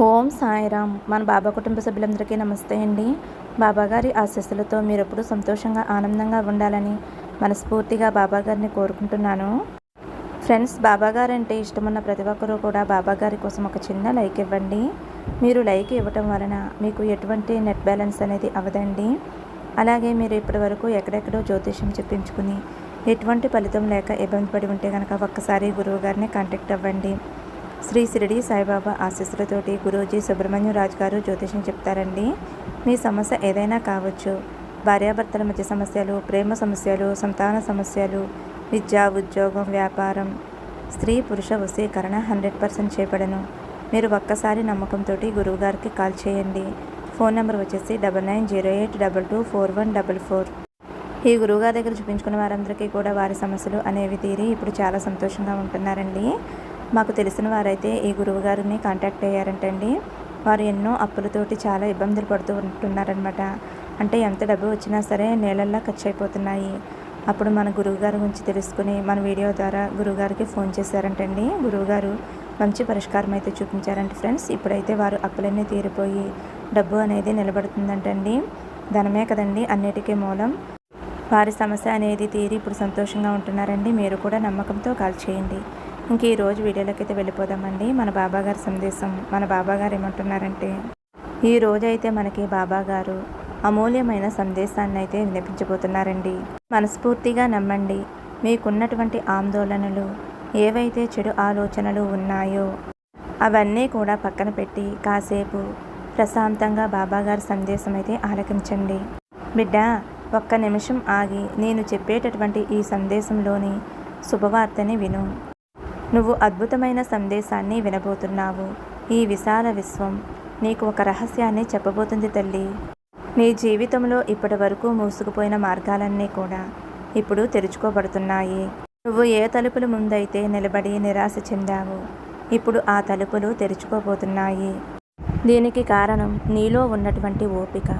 ఓం సాయిరామ్. మన బాబా కుటుంబ సభ్యులందరికీ నమస్తే అండి. బాబాగారి ఆశీస్సులతో మీరెప్పుడు సంతోషంగా ఆనందంగా ఉండాలని మనస్ఫూర్తిగా బాబాగారిని కోరుకుంటున్నాను. ఫ్రెండ్స్, బాబాగారు అంటే ఇష్టమున్న ప్రతి ఒక్కరూ కూడా బాబాగారి కోసం ఒక చిన్న లైక్ ఇవ్వండి. మీరు లైక్ ఇవ్వటం వలన మీకు ఎటువంటి నెట్ బ్యాలెన్స్ అనేది అవ్వదండి. అలాగే మీరు ఇప్పటి వరకు ఎక్కడెక్కడో జ్యోతిష్యం చెప్పించుకుని ఎటువంటి ఫలితం లేక ఇబ్బంది పడి ఉంటే కనుక ఒక్కసారి గురువు గారిని కాంటాక్ట్ అవ్వండి. శ్రీ షిరిడి సాయిబాబా ఆశీస్సులతోటి గురూజీ సుబ్రహ్మణ్యం రాజు గారు జ్యోతిషం చెప్తారండి. మీ సమస్య ఏదైనా కావచ్చు. భార్యాభర్తల మధ్య సమస్యలు, ప్రేమ సమస్యలు, సంతాన సమస్యలు, విద్య, ఉద్యోగం, వ్యాపారం, స్త్రీ పురుష వశీకరణ 100% చేపడను. మీరు ఒక్కసారి నమ్మకంతో గురువుగారికి కాల్ చేయండి. ఫోన్ నెంబర్ వచ్చేసి 9908224144. ఈ గురువుగారి దగ్గర చూపించుకున్న వారందరికీ కూడా వారి సమస్యలు అనేవి తీరి ఇప్పుడు చాలా సంతోషంగా ఉంటున్నారండి. మాకు తెలిసిన వారైతే ఈ గురువు గారిని కాంటాక్ట్ అయ్యారంటండి. వారు ఎన్నో అప్పులతోటి చాలా ఇబ్బందులు పడుతూ ఉంటున్నారనమాట. అంటే ఎంత డబ్బు వచ్చినా సరే నేలల్లా ఖర్చు అయిపోతున్నాయి. అప్పుడు మన గురువుగారి గురించి తెలుసుకుని మన వీడియో ద్వారా గురువుగారికి ఫోన్ చేశారంటండి. గురువుగారు మంచి పరిష్కారం అయితే చూపించారంట ఫ్రెండ్స్. ఇప్పుడైతే వారు అప్పులన్నీ తీరిపోయి డబ్బు అనేది నిలబడుతుందంటండి. ధనమే కదండి అన్నిటికీ మూలం. వారి సమస్య అనేది తీరి ఇప్పుడు సంతోషంగా ఉంటున్నారండి. మీరు కూడా నమ్మకంతో కాల్ చేయండి. ఇంక ఈరోజు వీడియోలోకి అయితే వెళ్ళిపోదామండి. మన బాబాగారి సందేశం. మన బాబాగారు ఏమంటున్నారంటే, ఈ రోజైతే మనకి బాబాగారు అమూల్యమైన సందేశాన్ని అయితే వినిపించబోతున్నారండి. మనస్ఫూర్తిగా నమ్మండి. మీకున్నటువంటి ఆందోళనలు, ఏవైతే చెడు ఆలోచనలు ఉన్నాయో అవన్నీ కూడా పక్కన పెట్టి కాసేపు ప్రశాంతంగా బాబాగారి సందేశం అయితే ఆలకించండి. బిడ్డ, ఒక్క నిమిషం ఆగి నేను చెప్పేటటువంటి ఈ సందేశంలోని శుభవార్తని విను. నువ్వు అద్భుతమైన సందేశాన్ని వినబోతున్నావు. ఈ విశాల విశ్వం నీకు ఒక రహస్యాన్ని చెప్పబోతుంది తల్లి. నీ జీవితంలో ఇప్పటి వరకు మూసుకుపోయిన మార్గాలన్నీ కూడా ఇప్పుడు తెరుచుకోబడుతున్నాయి. నువ్వు ఏ తలుపుల ముందైతే నిలబడి నిరాశ చెందావు, ఇప్పుడు ఆ తలుపులు తెరుచుకోబోతున్నాయి. దీనికి కారణం నీలో ఉన్నటువంటి ఓపిక,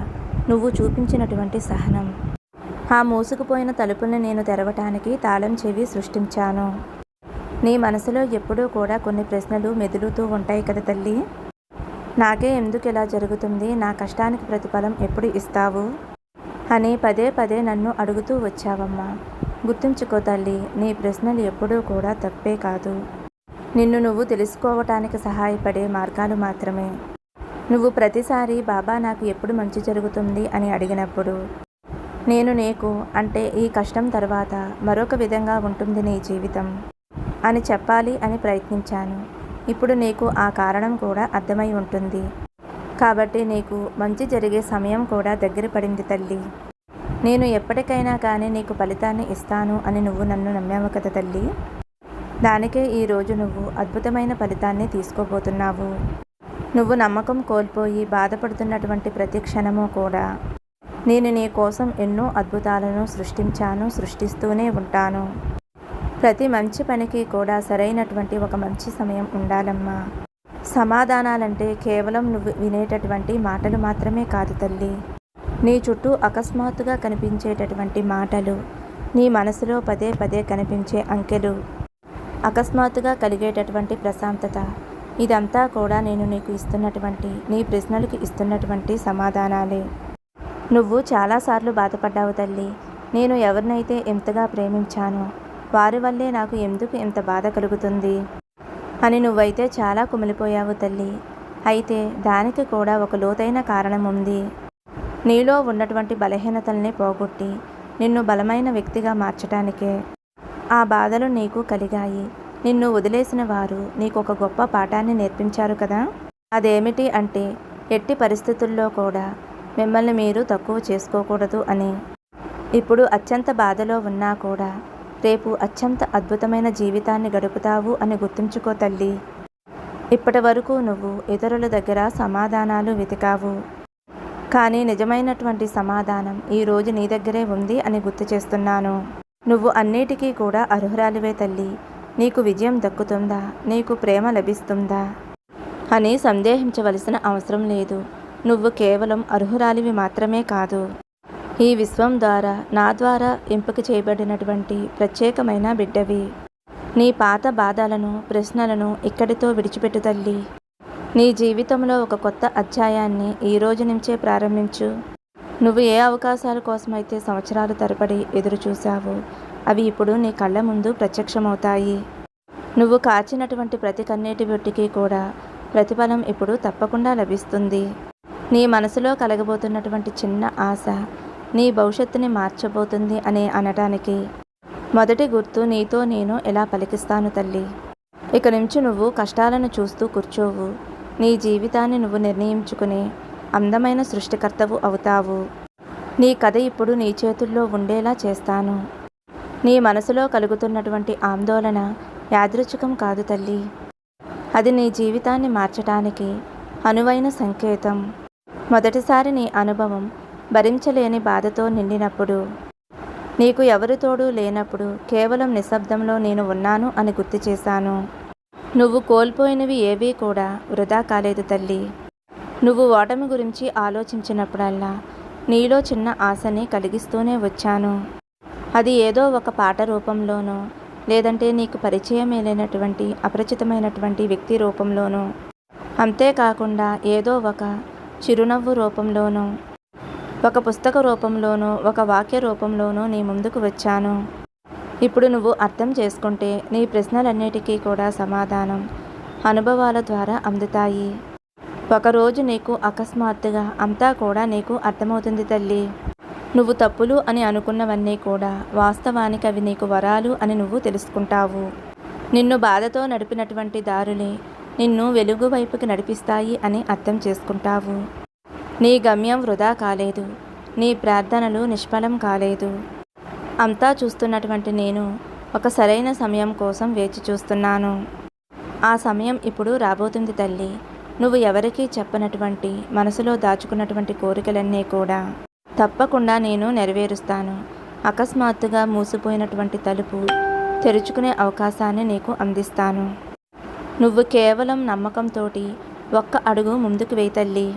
నువ్వు చూపించినటువంటి సహనం. ఆ మూసుకుపోయిన తలుపుల్ని నేను తెరవటానికి తాళం చెవి సృష్టించాను. నీ మనసులో ఎప్పుడూ కూడా కొన్ని ప్రశ్నలు మెదులుతూ ఉంటాయి కదా తల్లి. నాకే ఎందుకు ఇలా జరుగుతుంది, నా కష్టానికి ప్రతిఫలం ఎప్పుడు ఇస్తావు అని పదే పదే నన్ను అడుగుతూ వచ్చావమ్మా. గుర్తుంచుకో తల్లి, నీ ప్రశ్నలు ఎప్పుడూ కూడా తప్పే కాదు. నిన్ను నువ్వు తెలుసుకోవటానికి సహాయపడే మార్గాలు మాత్రమే. నువ్వు ప్రతిసారి బాబా నాకు ఎప్పుడు మంచి జరుగుతుంది అని అడిగినప్పుడు నేను నీకు అంటే ఈ కష్టం తర్వాత మరొక విధంగా ఉంటుంది నీ జీవితం అని చెప్పాలి అని ప్రయత్నించాను. ఇప్పుడు నీకు ఆ కారణం కూడా అర్థమై ఉంటుంది. కాబట్టి నీకు మంచి జరిగే సమయం కూడా దగ్గర పడింది తల్లి. నేను ఎప్పటికైనా కానీ నీకు ఫలితాన్ని ఇస్తాను అని నువ్వు నన్ను నమ్మావు కదా తల్లి. దానికే ఈరోజు నువ్వు అద్భుతమైన ఫలితాన్ని తీసుకోబోతున్నావు. నువ్వు నమ్మకం కోల్పోయి బాధపడుతున్నటువంటి ప్రతి క్షణము కూడా నేను నీ కోసం ఎన్నో అద్భుతాలను సృష్టిస్తూనే ఉంటాను. ప్రతి మంచి పనికి కూడా సరైనటువంటి ఒక మంచి సమయం ఉండాలమ్మా. సమాధానాలంటే కేవలం నువ్వు వినేటటువంటి మాటలు మాత్రమే కాదు తల్లి. నీ చుట్టూ అకస్మాత్తుగా కనిపించేటటువంటి మాటలు, నీ మనసులో పదే పదే కనిపించే అంకెలు, అకస్మాత్తుగా కలిగేటటువంటి ప్రశాంతత, ఇదంతా కూడా నేను నీకు ఇస్తున్నటువంటి నీ ప్రశ్నలకు ఇస్తున్నటువంటి సమాధానాలే. నువ్వు చాలాసార్లు బాధపడ్డావు తల్లి. నేను ఎవరినైతే ఎంతగా ప్రేమించానో వారి వల్లే నాకు ఎందుకు ఇంత బాధ కలుగుతుంది అని నువ్వైతే చాలా కుమిలిపోయావు తల్లి. అయితే దానికి కూడా ఒక లోతైన కారణం ఉంది. నీలో ఉన్నటువంటి బలహీనతల్ని పోగొట్టి నిన్ను బలమైన వ్యక్తిగా మార్చడానికే ఆ బాధలు నీకు కలిగాయి. నిన్ను వదిలేసిన వారు నీకు ఒక గొప్ప పాఠాన్ని నేర్పించారు కదా. అదేమిటి అంటే ఎట్టి పరిస్థితుల్లో కూడా మిమ్మల్ని మీరు తక్కువ చేసుకోకూడదు అని. ఇప్పుడు అత్యంత బాధలో ఉన్నా కూడా రేపు అత్యంత అద్భుతమైన జీవితాన్ని గడుపుతావు అని గుర్తుంచుకో తల్లి. ఇప్పటి వరకు నువ్వు ఇతరుల దగ్గర సమాధానాలు వెతికావు, కానీ నిజమైనటువంటి సమాధానం ఈరోజు నీ దగ్గరే ఉంది అని గుర్తు చేస్తున్నాను. నువ్వు అన్నిటికీ కూడా అర్హురాలివే తల్లి. నీకు విజయం దక్కుతుందా, నీకు ప్రేమ లభిస్తుందా అని సందేహించవలసిన అవసరం లేదు. నువ్వు కేవలం అర్హురాలివి మాత్రమే కాదు, ఈ విశ్వం ద్వారా నా ద్వారా ఎంపిక చేయబడినటువంటి ప్రత్యేకమైన బిడ్డవి. నీ పాత బాధలను, ప్రశ్నలను ఇక్కడితో విడిచిపెట్టు తల్లి. నీ జీవితంలో ఒక కొత్త అధ్యాయాన్ని ఈ రోజు నుంచే ప్రారంభించు. నువ్వు ఏ అవకాశాల కోసమైతే సంవత్సరాలు తరబడి ఎదురు చూశావో అవి ఇప్పుడు నీ కళ్ళ ముందు ప్రత్యక్షమవుతాయి. నువ్వు కార్చినటువంటి ప్రతి కన్నీటి బొట్టుకి కూడా ప్రతిఫలం ఇప్పుడు తప్పకుండా లభిస్తుంది. నీ మనసులో కలగబోతున్నటువంటి చిన్న ఆశ నీ భవిష్యత్తుని మార్చబోతుంది అని అనటానికి మొదటి గుర్తు నీతో నేను ఎలా పలికిస్తాను తల్లి. ఇక నుంచి నువ్వు కష్టాలను చూస్తూ కూర్చోవు. నీ జీవితాన్ని నువ్వు నిర్ణయించుకునే అందమైన సృష్టికర్తవు అవుతావు. నీ కథ ఇప్పుడు నీ చేతుల్లో ఉండేలా చేస్తాను. నీ మనసులో కలుగుతున్నటువంటి ఆందోళన యాదృచ్ఛికం కాదు తల్లి. అది నీ జీవితాన్ని మార్చటానికి అనువైన సంకేతం. మొదటిసారి నీ అనుభవం భరించలేని బాధతో నిండినప్పుడు, నీకు ఎవరి తోడు లేనప్పుడు కేవలం నిశ్శబ్దంలో నేను ఉన్నాను అని గుర్తు చేశాను. నువ్వు కోల్పోయినవి ఏవీ కూడా వృధా కాలేదు తల్లి. నువ్వు ఓటమి గురించి ఆలోచించినప్పుడల్లా నీలో చిన్న ఆశని కలిగిస్తూనే వచ్చాను. అది ఏదో ఒక పాట రూపంలోనో లేదంటే నీకు పరిచయమే లేనటువంటి అపరిచితమైనటువంటి వ్యక్తి రూపంలోనో, అంతేకాకుండా ఏదో ఒక చిరునవ్వు రూపంలోనో, ఒక పుస్తక రూపంలోనో, ఒక వాక్య రూపంలోనో నీ ముందుకు వచ్చాను. ఇప్పుడు నువ్వు అర్థం చేసుకుంటే నీ ప్రశ్నలన్నిటికీ కూడా సమాధానం అనుభవాల ద్వారా అందుతాయి. ఒకరోజు నీకు అకస్మాత్తుగా అంతా కూడా నీకు అర్థమవుతుంది తల్లి. నువ్వు తప్పులు అని అనుకున్నవన్నీ కూడా వాస్తవానికి అవి నీకు వరాలు అని నువ్వు తెలుసుకుంటావు. నిన్ను బాధతో నడిపినటువంటి దారులే నిన్ను వెలుగు వైపుకి నడిపిస్తాయి అని అర్థం చేసుకుంటావు. నీ గమ్యం వృధా కాలేదు. నీ ప్రార్థనలు నిష్ఫలం కాలేదు. అంతా చూస్తున్నటువంటి నేను ఒక సరైన సమయం కోసం వేచి చూస్తున్నాను. ఆ సమయం ఇప్పుడు రాబోతుంది తల్లి. నువ్వు ఎవరికీ చెప్పనటువంటి మనసులో దాచుకున్నటువంటి కోరికలన్నీ కూడా తప్పకుండా నేను నెరవేరుస్తాను. అకస్మాత్తుగా మూసిపోయినటువంటి తలుపు తెరుచుకునే అవకాశాన్ని నీకు అందిస్తాను. నువ్వు కేవలం నమ్మకంతోటి ఒక్క అడుగు ముందుకు వేయి తల్లి.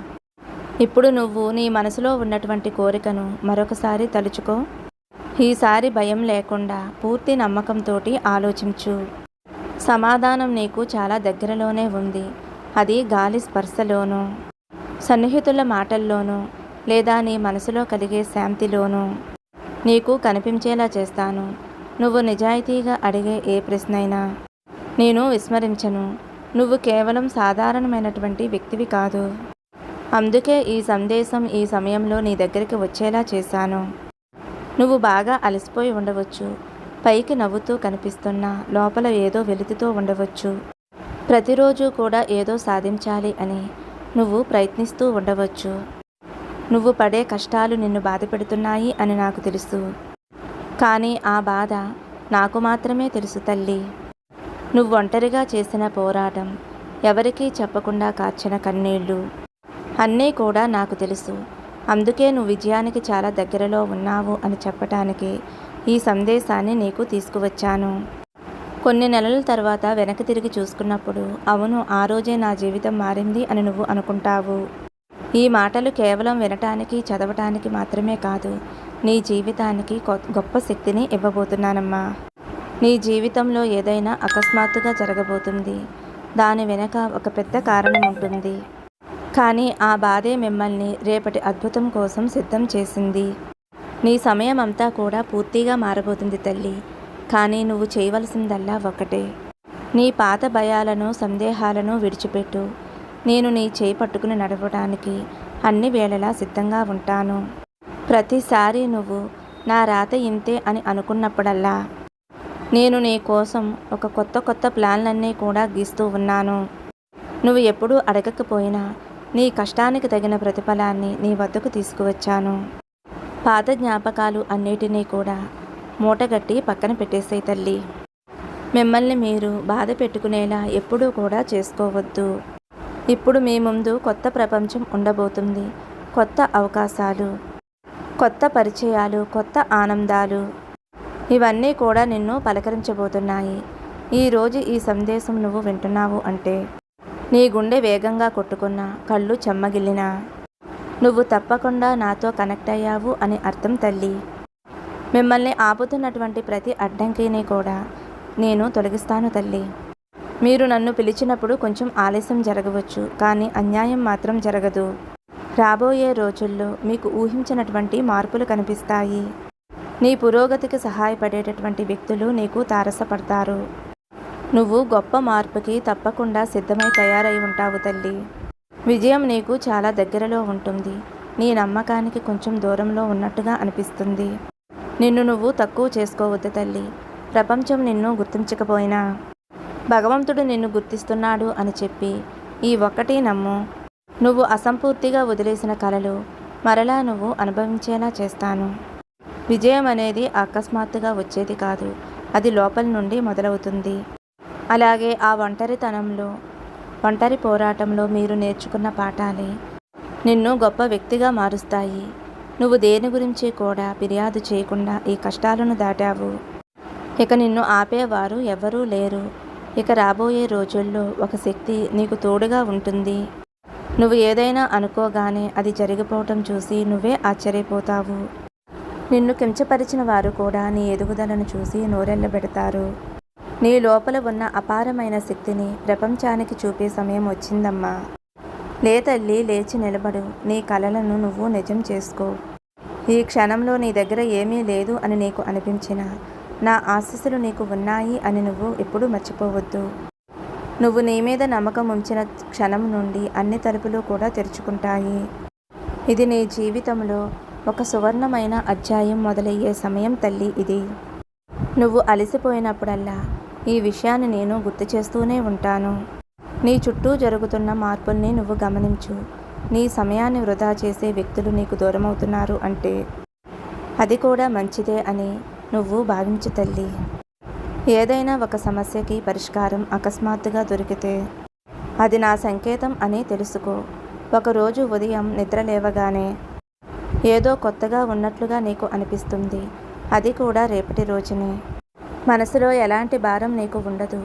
ఇప్పుడు నువ్వు నీ మనసులో ఉన్నటువంటి కోరికను మరొకసారి తలుచుకో. ఈసారి భయం లేకుండా పూర్తి నమ్మకంతోటి ఆలోచించు. సమాధానం నీకు చాలా దగ్గరలోనే ఉంది. అది గాలి స్పర్శలోనూ, సన్నిహితుల మాటల్లోనూ, లేదా నీ మనసులో కలిగే శాంతిలోనూ నీకు కనిపించేలా చేస్తాను. నువ్వు నిజాయితీగా అడిగే ఏ ప్రశ్నైనా నేను విస్మరించను. నువ్వు కేవలం సాధారణమైనటువంటి వ్యక్తివి కాదు. అందుకే ఈ సందేశం ఈ సమయంలో నీ దగ్గరికి వచ్చేలా చేశాను. నువ్వు బాగా అలసిపోయి ఉండవచ్చు. పైకి నవ్వుతూ కనిపిస్తున్నా లోపల ఏదో వెలితితో ఉండవచ్చు. ప్రతిరోజు కూడా ఏదో సాధించాలి అని నువ్వు ప్రయత్నిస్తూ ఉండవచ్చు. నువ్వు పడే కష్టాలు నిన్ను బాధ పెడుతున్నాయి అని నాకు తెలుసు. కానీ ఆ బాధ నాకు మాత్రమే తెలుసు తల్లి. నువ్వు ఒంటరిగా చేసిన పోరాటం, ఎవరికీ చెప్పకుండా కార్చిన కన్నీళ్ళు అన్నీ కూడా నాకు తెలుసు. అందుకే నువ్వు విజయానికి చాలా దగ్గరలో ఉన్నావు అని చెప్పటానికి ఈ సందేశాన్ని నీకు తీసుకువచ్చాను. కొన్ని నెలల తర్వాత వెనక్కి తిరిగి చూసుకున్నప్పుడు అవును, ఆ రోజే నా జీవితం మారింది అని నువ్వు అనుకుంటావు. ఈ మాటలు కేవలం వినటానికి చదవటానికి మాత్రమే కాదు, నీ జీవితానికి గొప్ప శక్తిని ఇవ్వబోతున్నానమ్మా. నీ జీవితంలో ఏదైనా అకస్మాత్తుగా జరగబోతుంది. దాని వెనక ఒక పెద్ద కారణం ఉంటుంది. కానీ ఆ బాధే మిమ్మల్ని రేపటి అద్భుతం కోసం సిద్ధం చేసింది. నీ సమయం అంతా కూడా పూర్తిగా మారబోతుంది తల్లి. కానీ నువ్వు చేయవలసిందల్లా ఒకటే. నీ పాత భయాలను, సందేహాలను విడిచిపెట్టు. నేను నీ చేయి పట్టుకుని నడవడానికి అన్ని వేళలా సిద్ధంగా ఉంటాను. ప్రతిసారి నువ్వు నా రాత ఇంతే అని అనుకున్నప్పుడల్లా నేను నీ కోసం ఒక కొత్త ప్లాన్లన్నీ కూడా గీస్తూ ఉన్నాను. నువ్వు ఎప్పుడూ అడగకపోయినా నీ కష్టానికి తగిన ప్రతిఫలాన్ని నీ వద్దకు తీసుకువచ్చాను. పాత జ్ఞాపకాలు అన్నిటినీ కూడా మూటగట్టి పక్కన పెట్టేసేయ్ తల్లి. మిమ్మల్ని మీరు బాధ పెట్టుకునేలా ఎప్పుడూ కూడా చేసుకోవద్దు. ఇప్పుడు మీ ముందు కొత్త ప్రపంచం ఉండబోతుంది. కొత్త అవకాశాలు, కొత్త పరిచయాలు, కొత్త ఆనందాలు ఇవన్నీ కూడా నిన్ను పలకరించబోతున్నాయి. ఈరోజు ఈ సందేశం నువ్వు వింటున్నావు అంటే నీ గుండె వేగంగా కొట్టుకున్నా, కళ్ళు చెమ్మగిల్లినా నువ్వు తప్పకుండా నాతో కనెక్ట్ అయ్యావు అని అర్థం తల్లి. మిమ్మల్ని ఆపుతున్నటువంటి ప్రతి అడ్డంకిని కూడా నేను తొలగిస్తాను తల్లి. మీరు నన్ను పిలిచినప్పుడు కొంచెం ఆలస్యం జరగవచ్చు, కానీ అన్యాయం మాత్రం జరగదు. రాబోయే రోజుల్లో మీకు ఊహించినటువంటి మార్పులు కనిపిస్తాయి. నీ పురోగతికి సహాయపడేటటువంటి వ్యక్తులు నీకు తారసపడతారు. నువ్వు గొప్ప మార్పుకి తప్పకుండా సిద్ధమై తయారై ఉంటావు తల్లి. విజయం నీకు చాలా దగ్గరలో ఉంటుంది. నీ నమ్మకానికి కొంచెం దూరంలో ఉన్నట్టుగా అనిపిస్తుంది. నిన్ను నువ్వు తక్కువ చేసుకోవద్దు తల్లి. ప్రపంచం నిన్ను గుర్తించకపోయినా భగవంతుడు నిన్ను గుర్తిస్తున్నాడు అని చెప్పి ఈ ఒక్కటి నమ్ము. నువ్వు అసంపూర్తిగా వదిలేసిన కలలు మరలా నువ్వు అనుభవించేలా చేస్తాను. విజయం అనేది అకస్మాత్తుగా వచ్చేది కాదు, అది లోపల నుండి మొదలవుతుంది. అలాగే ఆ ఒంటరి పోరాటంలో మీరు నేర్చుకున్న పాఠాలే నిన్ను గొప్ప వ్యక్తిగా మారుస్తాయి. నువ్వు దేని గురించి కూడా ఫిర్యాదు చేయకుండా ఈ కష్టాలను దాటావు. ఇక నిన్ను ఆపేవారు ఎవ్వరూ లేరు. ఇక రాబోయే రోజుల్లో ఒక శక్తి నీకు తోడుగా ఉంటుంది. నువ్వు ఏదైనా అనుకోగానే అది జరిగిపోవటం చూసి నువ్వే ఆశ్చర్యపోతావు. నిన్ను కించపరిచిన వారు కూడా నీ ఎదుగుదలను చూసి నోరెళ్ళబెడతారు. నీ లోపల ఉన్న అపారమైన శక్తిని ప్రపంచానికి చూపే సమయం వచ్చిందమ్మా. లే తల్లి, లేచి నిలబడు. నీ కలలను నువ్వు నిజం చేసుకో. ఈ క్షణంలో నీ దగ్గర ఏమీ లేదు అని నీకు అనిపించినా నా ఆశీస్సులు నీకు ఉన్నాయి అని నువ్వు ఎప్పుడూ మర్చిపోవద్దు. నువ్వు నీ మీద నమ్మకం ఉంచిన క్షణం నుండి అన్ని తలుపులు కూడా తెరుచుకుంటాయి. ఇది నీ జీవితంలో ఒక సువర్ణమైన అధ్యాయం మొదలయ్యే సమయం తల్లి. ఇది నువ్వు అలసిపోయినప్పుడల్లా ఈ విషయాన్ని నేను గుర్తు చేస్తూనే ఉంటాను. నీ చుట్టూ జరుగుతున్న మార్పుల్ని నువ్వు గమనించు. నీ సమయాన్ని వృధా చేసే వ్యక్తులు నీకు దూరమవుతున్నారు అంటే అది కూడా మంచిదే అని నువ్వు భావించు తల్లి. ఏదైనా ఒక సమస్యకి పరిష్కారం అకస్మాత్తుగా దొరికితే అది నా సంకేతం అని తెలుసుకో. ఒకరోజు ఉదయం నిద్ర లేవగానే ఏదో కొత్తగా ఉన్నట్లుగా నీకు అనిపిస్తుంది. అది కూడా రేపటి రోజునే. మనసులో ఎలాంటి భారం నీకు ఉండదు.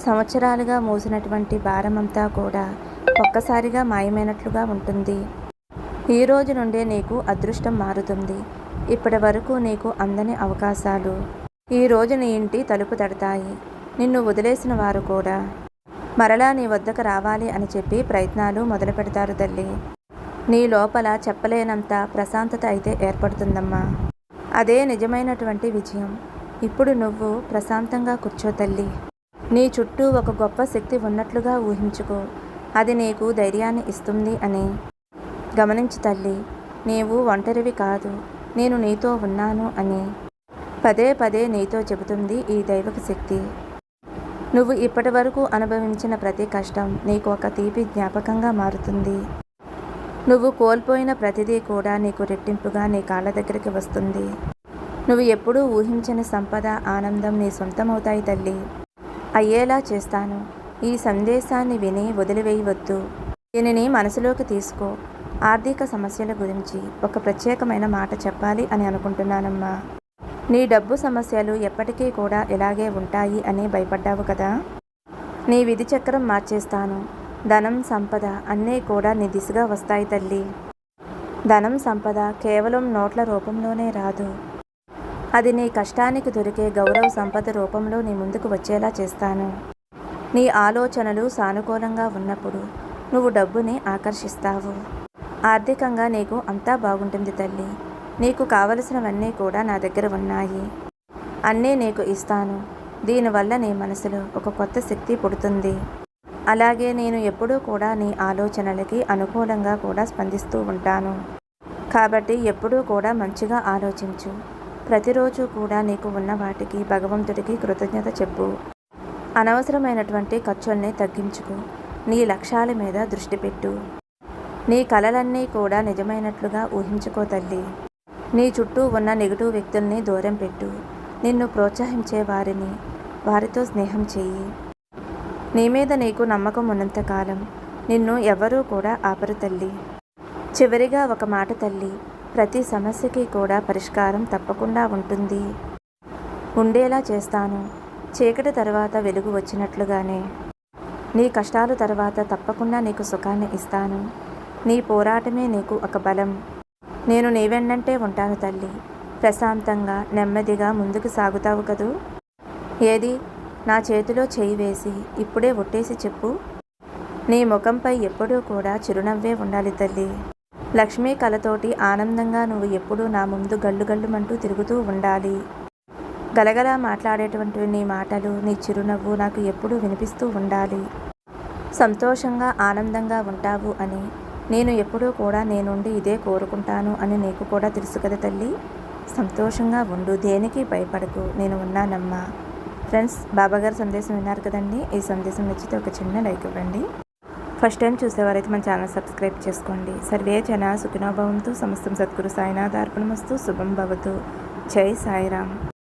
సంవత్సరాలుగా మోసినటువంటి భారమంతా కూడా ఒక్కసారిగా మాయమైనట్లుగా ఉంటుంది. ఈ రోజు నుండే నీకు అదృష్టం మారుతుంది. ఇప్పటి వరకు నీకు అందని అవకాశాలు ఈ రోజు నీ ఇంటి తలుపు తడతాయి. నిన్ను వదిలేసిన వారు కూడా మరలా నీ వద్దకు రావాలి అని చెప్పి ప్రయత్నాలు మొదలు పెడతారు తల్లి. నీ లోపల చెప్పలేనంత ప్రశాంతత అయితే ఏర్పడుతుందమ్మా. అదే నిజమైనటువంటి విజయం. ఇప్పుడు నువ్వు ప్రశాంతంగా కూర్చో తల్లి. నీ చుట్టూ ఒక గొప్ప శక్తి ఉన్నట్లుగా ఊహించుకో. అది నీకు ధైర్యాన్ని ఇస్తుంది అని గమనించు తల్లి. నీవు ఒంటరివి కాదు, నేను నీతో ఉన్నాను అని పదే పదే నీతో చెబుతుంది ఈ దైవక శక్తి. నువ్వు ఇప్పటి వరకు అనుభవించిన ప్రతి కష్టం నీకు ఒక తీపి జ్ఞాపకంగా మారుతుంది. నువ్వు కోల్పోయిన ప్రతిదీ కూడా నీకు రెట్టింపుగా నీ కాళ్ళ దగ్గరికి వస్తుంది. నువ్వు ఎప్పుడూ ఊహించని సంపద, ఆనందం నీ సొంతమవుతాయి తల్లి. అయ్యేలా చేస్తాను. ఈ సందేశాన్ని విని వదిలివేయవద్దు. దీనిని మనసులోకి తీసుకో. ఆర్థిక సమస్యల గురించి ఒక ప్రత్యేకమైన మాట చెప్పాలి అని అనుకుంటున్నానమ్మా. నీ డబ్బు సమస్యలు ఎప్పటికీ కూడా ఇలాగే ఉంటాయి అని భయపడ్డావు కదా. నీ విధి చక్రం మార్చేస్తాను. ధనం, సంపద అన్నీ కూడా నీ దిశగా వస్తాయి తల్లి. ధనం, సంపద కేవలం నోట్ల రూపంలోనే రాదు. అది నీ కష్టానికి దొరికే గౌరవ సంపద రూపంలో నీ ముందుకు వచ్చేలా చేస్తాను. నీ ఆలోచనలు సానుకూలంగా ఉన్నప్పుడు నువ్వు డబ్బుని ఆకర్షిస్తావు. ఆర్థికంగా నీకు అంతా బాగుంటుంది తల్లి. నీకు కావలసినవన్నీ కూడా నా దగ్గర ఉన్నాయి. అన్నీ నీకు ఇస్తాను. దీనివల్ల నీ మనసులో ఒక కొత్త శక్తి పుడుతుంది. అలాగే నేను ఎప్పుడూ కూడా నీ ఆలోచనలకి అనుకూలంగా కూడా స్పందిస్తూ ఉంటాను. కాబట్టి ఎప్పుడూ కూడా మంచిగా ఆలోచించు. ప్రతిరోజు కూడా నీకు ఉన్న వాటికి భగవంతుడికి కృతజ్ఞత చెప్పు. అనవసరమైనటువంటి ఖర్చుల్ని తగ్గించుకో. నీ లక్ష్యాల మీద దృష్టి పెట్టు. నీ కలలన్నీ కూడా నిజమైనట్లుగా ఊహించుకో తల్లి. నీ చుట్టూ ఉన్న నెగిటివ్ వ్యక్తుల్ని దూరం పెట్టు. నిన్ను ప్రోత్సహించే వారితో స్నేహం చెయ్యి. నీ మీద నీకు నమ్మకం ఉన్నంతకాలం నిన్ను ఎవరూ కూడా ఆపరు తల్లి. చివరిగా ఒక మాట తల్లి, ప్రతి సమస్యకి కూడా పరిష్కారం తప్పకుండా ఉంటుంది. ఉండేలా చేస్తాను. చీకటి తర్వాత వెలుగు వచ్చినట్లుగానే నీ కష్టాల తర్వాత తప్పకుండా నీకు సుఖాన్ని ఇస్తాను. నీ పోరాటమే నీకు ఒక బలం. నేను నీ వెన్నంటే ఉంటాను తల్లి. ప్రశాంతంగా నెమ్మదిగా ముందుకు సాగుతావు కదూ. ఏది నా చేతిలో చేయి వేసి ఇప్పుడే ఒట్టేసి చెప్పు. నీ ముఖంపై ఎప్పుడూ కూడా చిరునవ్వే ఉండాలి తల్లి. లక్ష్మీ కళతోటి ఆనందంగా నువ్వు ఎప్పుడూ నా ముందు గల్లు గల్లుమంటూ తిరుగుతూ ఉండాలి. గలగలా మాట్లాడేటువంటి నీ మాటలు, నీ చిరునవ్వు నాకు ఎప్పుడూ వినిపిస్తూ ఉండాలి. సంతోషంగా ఆనందంగా ఉంటావు అని నేను ఎప్పుడూ కూడా నీ నుండి ఇదే కోరుకుంటాను అని నీకు కూడా తెలుసు కదా తల్లి. సంతోషంగా ఉండు, దేనికి భయపడకు, నేను ఉన్నానమ్మా. ఫ్రెండ్స్, బాబాగారి సందేశం విన్నారు కదండి. ఈ సందేశం నచ్చితే ఒక చిన్న లైక్ ఇవ్వండి. ఫస్ట్ టైం చూసేవారైతే మన ఛానల్ సబ్స్క్రైబ్ చేసుకోండి. సర్వే జన సుఖినో భవంతు. సమస్తం సద్గురు సాయినాథార్పణమస్తు. శుభం భవతు. జై సాయిరామ్.